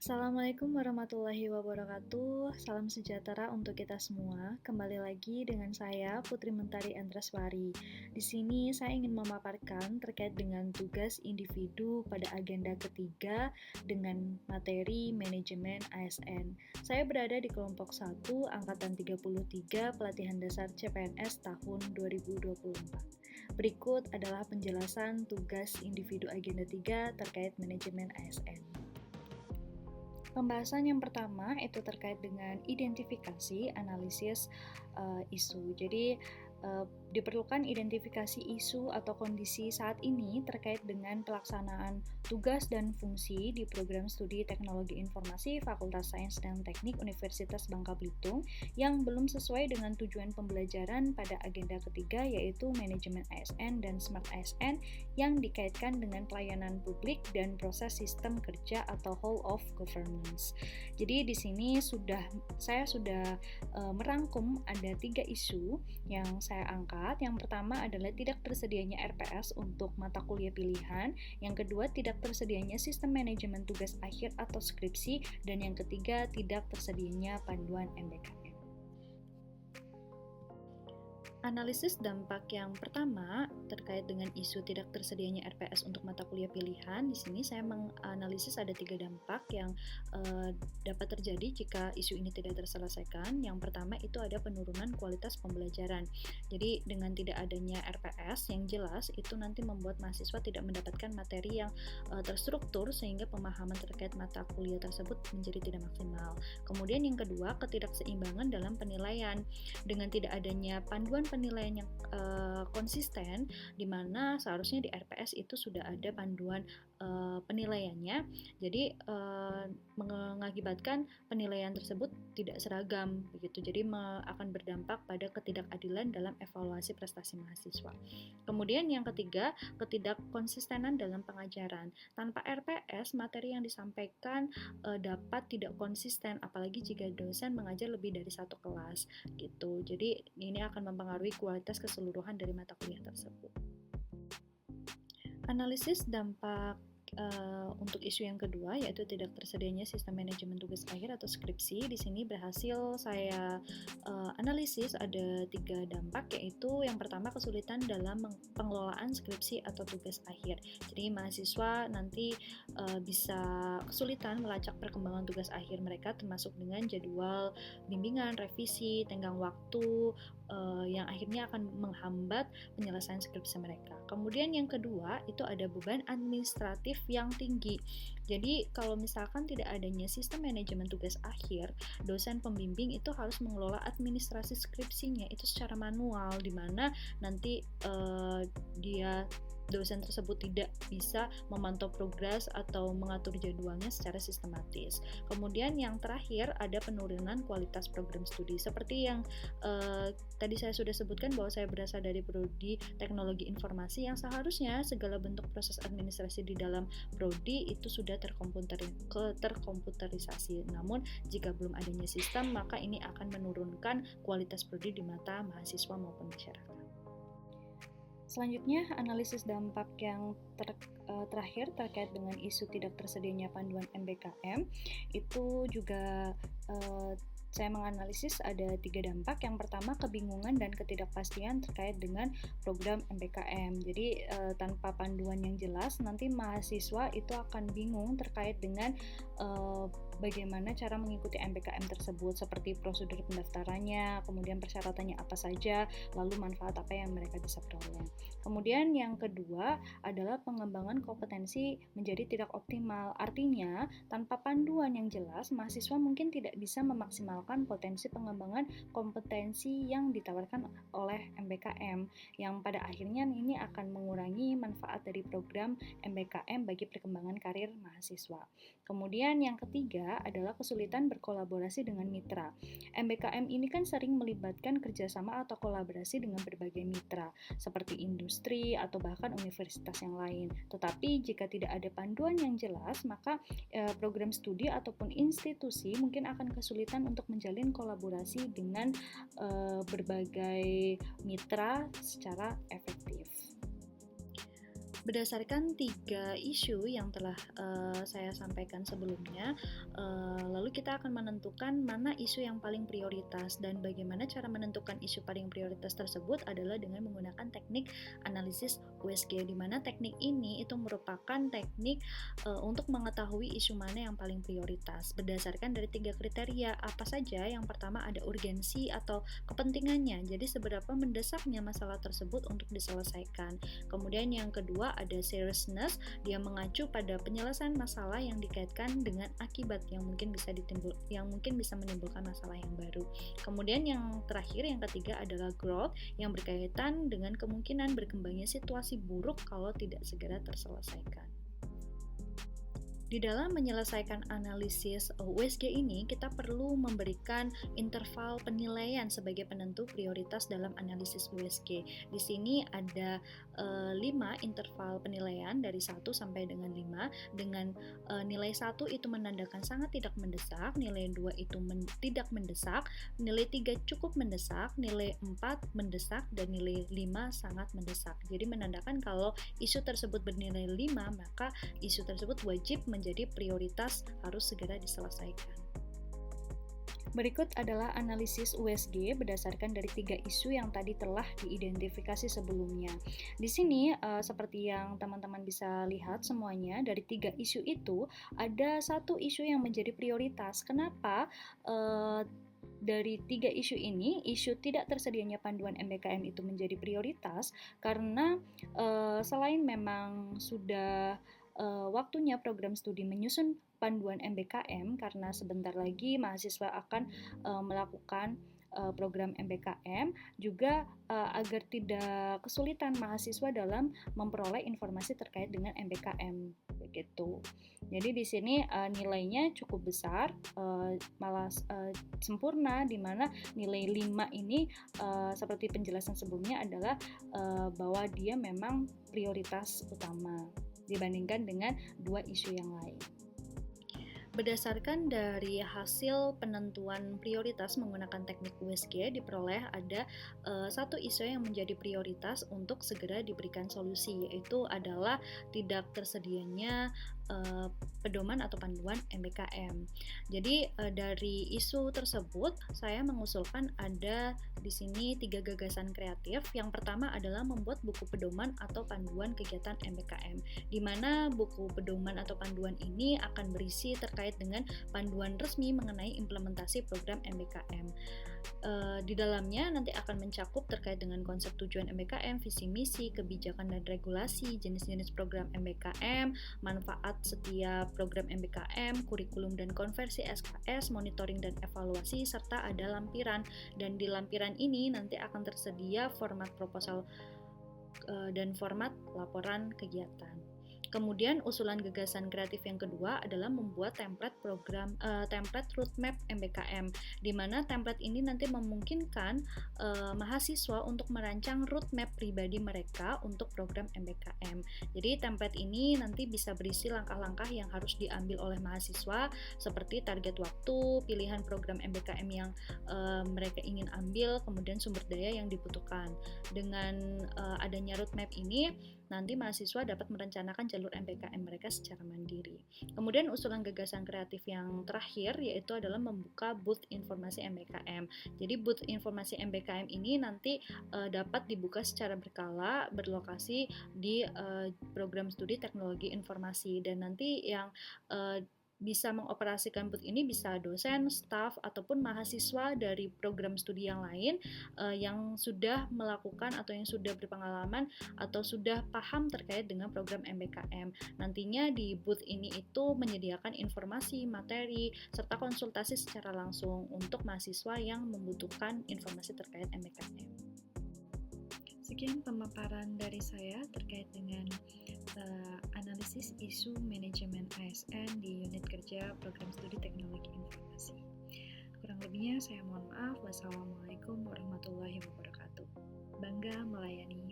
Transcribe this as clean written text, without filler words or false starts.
Assalamualaikum warahmatullahi wabarakatuh. Salam sejahtera untuk kita semua. Kembali lagi dengan saya Putri Mentari Andraswari. Di sini saya ingin memaparkan terkait dengan tugas individu pada agenda ketiga dengan materi manajemen ASN. Saya berada di kelompok 1 angkatan 33 pelatihan dasar CPNS tahun 2024. Berikut adalah penjelasan tugas individu agenda 3 terkait manajemen ASN. Pembahasan yang pertama itu terkait dengan identifikasi, analisis isu. Jadi diperlukan identifikasi isu atau kondisi saat ini terkait dengan pelaksanaan tugas dan fungsi di program studi Teknologi Informasi Fakultas Sains dan Teknik Universitas Bangka Belitung yang belum sesuai dengan tujuan pembelajaran pada agenda ketiga, yaitu manajemen ASN dan smart ASN yang dikaitkan dengan pelayanan publik dan proses sistem kerja atau whole of governance. Jadi di sini saya sudah merangkum ada 3 isu yang saya angkat. Yang pertama adalah tidak tersedianya RPS untuk mata kuliah pilihan, yang kedua tidak tersedianya sistem manajemen tugas akhir atau skripsi, dan yang ketiga tidak tersedianya panduan MBKM. Analisis dampak yang pertama terkait dengan isu tidak tersedianya RPS untuk mata kuliah pilihan. Di sini saya menganalisis ada 3 dampak yang dapat terjadi jika isu ini tidak terselesaikan. Yang pertama itu ada penurunan kualitas pembelajaran. Jadi dengan tidak adanya RPS yang jelas itu nanti membuat mahasiswa tidak mendapatkan materi yang terstruktur sehingga pemahaman terkait mata kuliah tersebut menjadi tidak maksimal. Kemudian yang kedua, ketidakseimbangan dalam penilaian. Dengan tidak adanya panduan penilaian yang konsisten, di mana seharusnya di RPS itu sudah ada panduan penilaiannya, jadi mengakibatkan penilaian tersebut tidak seragam begitu, jadi akan berdampak pada ketidakadilan dalam evaluasi prestasi mahasiswa. Kemudian yang ketiga, ketidakkonsistenan dalam pengajaran. Tanpa RPS, materi yang disampaikan dapat tidak konsisten, apalagi jika dosen mengajar lebih dari satu kelas gitu. Jadi ini akan mempengaruhi kualitas keseluruhan dari mata kuliah tersebut. Analisis dampak untuk isu yang kedua, yaitu tidak tersedianya sistem manajemen tugas akhir atau skripsi. Di sini berhasil saya analisis ada 3 dampak, yaitu yang pertama kesulitan dalam pengelolaan skripsi atau tugas akhir. Jadi mahasiswa nanti bisa kesulitan melacak perkembangan tugas akhir mereka, termasuk dengan jadwal bimbingan, revisi, tenggang waktu yang akhirnya akan menghambat penyelesaian skripsi mereka. Kemudian yang kedua itu ada beban administratif yang tinggi. Jadi kalau misalkan tidak adanya sistem manajemen tugas akhir, dosen pembimbing itu harus mengelola administrasi skripsinya itu secara manual, di mana nanti dosen tersebut tidak bisa memantau progres atau mengatur jadwalnya secara sistematis. Kemudian yang terakhir ada penurunan kualitas program studi. Seperti yang tadi saya sudah sebutkan bahwa saya berasal dari prodi Teknologi Informasi yang seharusnya segala bentuk proses administrasi di dalam prodi itu sudah terkomputerisasi. Namun jika belum adanya sistem, maka ini akan menurunkan kualitas prodi di mata mahasiswa maupun masyarakat. Selanjutnya, analisis dampak yang terakhir terkait dengan isu tidak tersedianya panduan MBKM. Itu juga saya menganalisis ada 3 dampak. Yang pertama, kebingungan dan ketidakpastian terkait dengan program MBKM. Jadi tanpa panduan yang jelas, nanti mahasiswa itu akan bingung terkait dengan bagaimana cara mengikuti MBKM tersebut, seperti prosedur pendaftarannya, kemudian persyaratannya apa saja, lalu manfaat apa yang mereka bisa peroleh. Kemudian yang kedua adalah pengembangan kompetensi menjadi tidak optimal. Artinya, tanpa panduan yang jelas, mahasiswa mungkin tidak bisa memaksimalkan potensi pengembangan kompetensi yang ditawarkan oleh MBKM, yang pada akhirnya ini akan mengurangi manfaat dari program MBKM bagi perkembangan karir mahasiswa. Kemudian yang ketiga adalah kesulitan berkolaborasi dengan mitra. MBKM ini kan sering melibatkan kerjasama atau kolaborasi dengan berbagai mitra, seperti industri atau bahkan universitas yang lain. Tetapi jika tidak ada panduan yang jelas, maka program studi ataupun institusi mungkin akan kesulitan untuk menjalin kolaborasi dengan berbagai mitra secara efektif. Berdasarkan 3 isu yang telah saya sampaikan sebelumnya, lalu kita akan menentukan mana isu yang paling prioritas, dan bagaimana cara menentukan isu paling prioritas tersebut adalah dengan menggunakan teknik analisis USG, di mana teknik ini itu merupakan teknik untuk mengetahui isu mana yang paling prioritas berdasarkan dari 3 kriteria. Apa saja? Yang pertama ada urgensi atau kepentingannya, jadi seberapa mendesaknya masalah tersebut untuk diselesaikan. Kemudian yang kedua ada seriousness, dia mengacu pada penyelesaian masalah yang dikaitkan dengan akibat yang mungkin bisa menimbulkan masalah yang baru. Kemudian yang terakhir, yang ketiga adalah growth, yang berkaitan dengan kemungkinan berkembangnya situasi buruk kalau tidak segera terselesaikan. Di dalam menyelesaikan analisis USG ini, kita perlu memberikan interval penilaian sebagai penentu prioritas dalam analisis USG. Di sini ada 5 interval penilaian dari 1 sampai dengan 5, dengan nilai 1 itu menandakan sangat tidak mendesak, nilai 2 itu tidak mendesak, nilai 3 cukup mendesak, nilai 4 mendesak, dan nilai 5 sangat mendesak. Jadi menandakan kalau isu tersebut bernilai 5, maka isu tersebut wajib menjadi prioritas, harus segera diselesaikan. Berikut adalah analisis USG berdasarkan dari 3 isu yang tadi telah diidentifikasi sebelumnya. Di sini seperti yang teman-teman bisa lihat semuanya, dari 3 isu itu ada 1 isu yang menjadi prioritas. Kenapa? Dari 3 isu ini, isu tidak tersedianya panduan MBKM itu menjadi prioritas karena selain memang sudah waktunya program studi menyusun panduan MBKM, karena sebentar lagi mahasiswa akan melakukan program MBKM, juga agar tidak kesulitan mahasiswa dalam memperoleh informasi terkait dengan MBKM begitu. Jadi di sini nilainya cukup besar, malah sempurna, di mana nilai 5 ini seperti penjelasan sebelumnya adalah bahwa dia memang prioritas utama dibandingkan dengan 2 isu yang lain. Berdasarkan dari hasil penentuan prioritas menggunakan teknik USG, diperoleh ada 1 isu yang menjadi prioritas untuk segera diberikan solusi, yaitu adalah tidak tersedianya pedoman atau panduan MBKM. Jadi dari isu tersebut saya mengusulkan ada di sini 3 gagasan kreatif. Yang pertama adalah membuat buku pedoman atau panduan kegiatan MBKM, di mana buku pedoman atau panduan ini akan berisi terkait dengan panduan resmi mengenai implementasi program MBKM. Di dalamnya nanti akan mencakup terkait dengan konsep tujuan MBKM, visi misi, kebijakan dan regulasi, jenis-jenis program MBKM, manfaat setiap program MBKM, kurikulum dan konversi SKS, monitoring dan evaluasi, serta ada lampiran. Dan di lampiran ini nanti akan tersedia format proposal dan format laporan kegiatan. Kemudian usulan gagasan kreatif yang kedua adalah membuat template roadmap MBKM, di mana template ini nanti memungkinkan mahasiswa untuk merancang roadmap pribadi mereka untuk program MBKM. Jadi template ini nanti bisa berisi langkah-langkah yang harus diambil oleh mahasiswa, seperti target waktu, pilihan program MBKM yang mereka ingin ambil, kemudian sumber daya yang dibutuhkan. Dengan adanya roadmap ini, nanti mahasiswa dapat merencanakan jalur MBKM mereka secara mandiri. Kemudian usulan gagasan kreatif yang terakhir yaitu adalah membuka booth informasi MBKM. Jadi booth informasi MBKM ini nanti dapat dibuka secara berkala, berlokasi di program studi teknologi informasi, dan nanti yang bisa mengoperasikan booth ini bisa dosen, staf, ataupun mahasiswa dari program studi yang lain yang sudah melakukan atau yang sudah berpengalaman atau sudah paham terkait dengan program MBKM. Nantinya di booth ini itu menyediakan informasi, materi, serta konsultasi secara langsung untuk mahasiswa yang membutuhkan informasi terkait MBKM. Sekian pemaparan dari saya terkait dengan analisis isu manajemen ASN di unit kerja program studi teknologi informasi. Kurang lebihnya saya mohon maaf. Wassalamualaikum warahmatullahi wabarakatuh. Bangga melayani